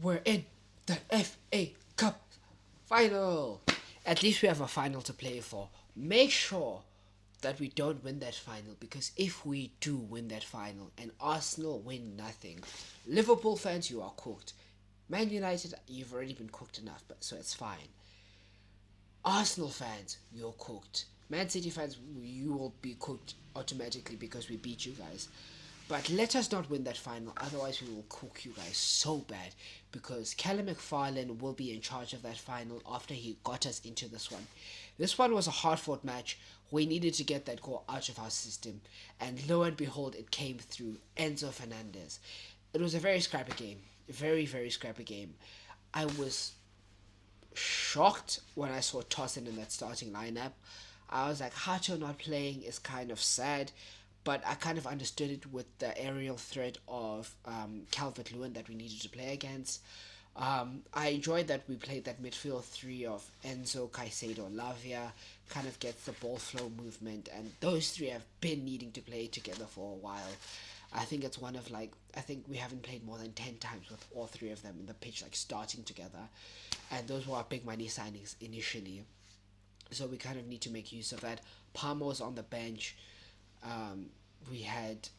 We're in the FA Cup final. At least we have a final to play for. Make sure that we don't win that final, because if we do win that final and Arsenal win nothing, Liverpool fans, you are cooked. Man United, you've already been cooked enough, but so it's fine. Arsenal fans, you're cooked. Man City fans, you will be cooked automatically because we beat you guys. But let us not win that final, otherwise we will cook you guys so bad. Because Callum McFarlane will be in charge of that final after he got us into this one. This one was a hard fought match. We needed to get that goal out of our system. And lo and behold, it came through Enzo Fernandez. It was a very scrappy game. Very, very scrappy game. I was shocked when I saw Tosin in that starting lineup. I was like, Hato not playing is kind of sad, but I kind of understood it with the aerial threat of Calvert Lewin that we needed to play against. I enjoyed that we played that midfield three of Enzo, Caicedo, Lavia, kind of gets the ball flow movement, and those three have been needing to play together for a while. I think it's one of like, I think we haven't played more than 10 times with all three of them in the pitch, like starting together. And those were our big money signings initially. So we kind of need to make use of that. Palmer's on the bench. We had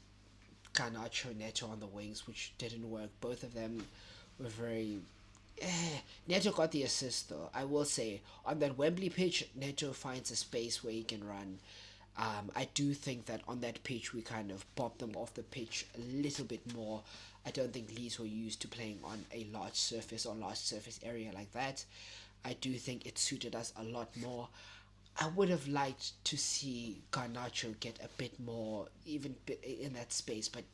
Garnacho, Neto on the wings, which didn't work. Both of them were very. Neto got the assist though. I will say on that Wembley pitch, Neto finds a space where he can run. I do think that on that pitch we kind of popped them off the pitch a little bit more. I don't think Leeds were used to playing on a large surface or large surface area like that. I do think it suited us a lot more. I would have liked to see Garnacho get a bit more, even in that space, but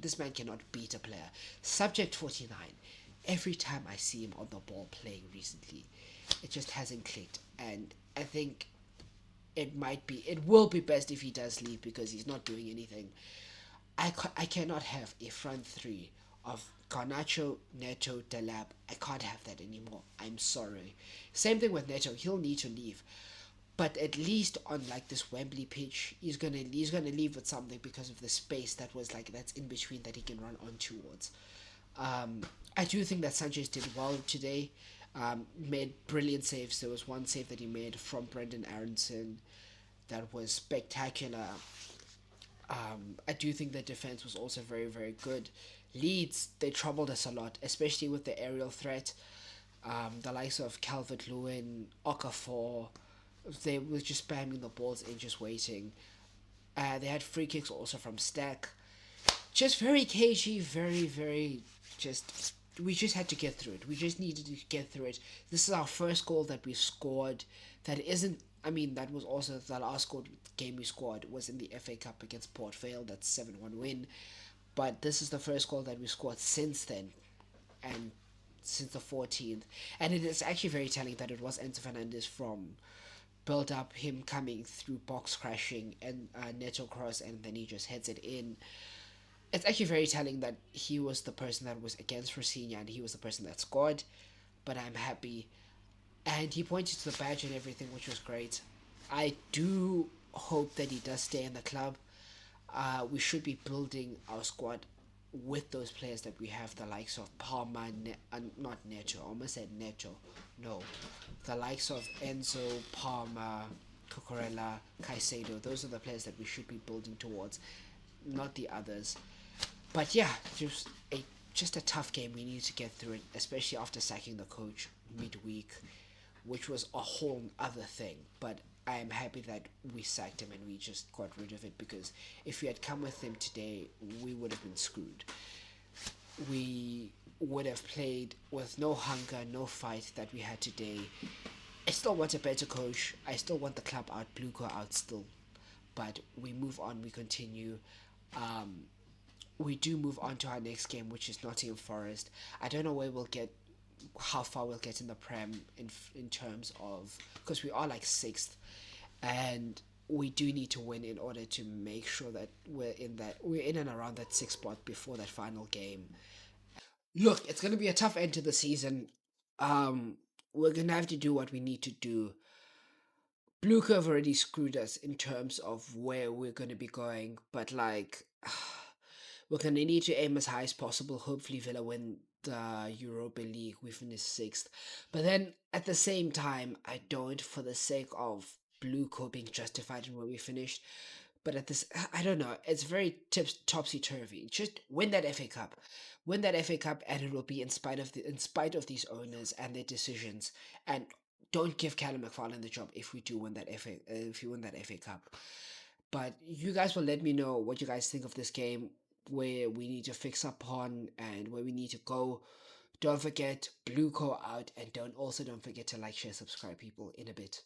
this man cannot beat a player. Subject 49. Every time I see him on the ball playing recently, it just hasn't clicked. And I think it will be best if he does leave because he's not doing anything. I cannot have a front three of Garnacho, Neto, Delap. I can't have that anymore. I'm sorry. Same thing with Neto. He'll need to leave. But at least on like this Wembley pitch, he's gonna leave with something because of the space that was like that's in between that he can run on towards. I do think that Sanchez did well today. Made brilliant saves. There was one save that he made from Brendan Aronson that was spectacular. I do think the defense was also very, very good. Leeds, they troubled us a lot, especially with the aerial threat. The likes of Calvert Lewin, Okafor, they were just spamming the balls in, just waiting. They had free kicks also from Stack. Just very cagey, very, very just. We just had to get through it. We just needed to get through it. This is our first goal that we scored. That isn't. I mean, that was also the last game we scored was in the FA Cup against Port Vale. That 7-1 win. But this is the first goal that we scored since then, and since the 14th. And it is actually very telling that it was Enzo Fernandez from build up, him coming through box crashing and Neto cross, and then he just heads it in. It's actually very telling that he was the person that was against Rosinha and he was the person that scored. But I'm happy. And he pointed to the badge and everything, which was great. I do hope that he does stay in the club. We should be building our squad with those players that we have, the likes of Palmer, not Neto, I almost said Neto, no, the likes of Enzo, Palmer, Cucurella, Caicedo. Those are the players that we should be building towards, not the others. But yeah, just a tough game. We need to get through it, especially after sacking the coach midweek, which was a whole other thing. But I am happy that we sacked him and we just got rid of it, because if we had come with him today, we would have been screwed. We would have played with no hunger, no fight that we had today. I still want a better coach. I still want the club out, Bluco out still. But we move on, we continue. Um, we do move on to our next game, which is Nottingham Forest. I don't know where we'll get, how far we'll get in the Prem in terms of, because we are like sixth, and we do need to win in order to make sure that we're in and around that sixth spot before that final game. Look, it's gonna be a tough end to the season. We're gonna have to do what we need to do. Blue Curve already screwed us in terms of where we're gonna be going, but like we're gonna need to aim as high as possible. Hopefully, Villa win the Europa League, we finished sixth. But then at the same time, I don't, for the sake of Blue Co being justified in where we finished. But at this, I don't know. It's very topsy turvy. Just win that FA Cup, win that FA Cup, and it will be in spite of these owners and their decisions. And don't give Callum McFarlane the job if we do win that if you win that FA Cup. But you guys will let me know what you guys think of this game, where we need to fix up on and where we need to go. Don't forget Blue Co out, and don't forget to like, share, subscribe, people. In a bit.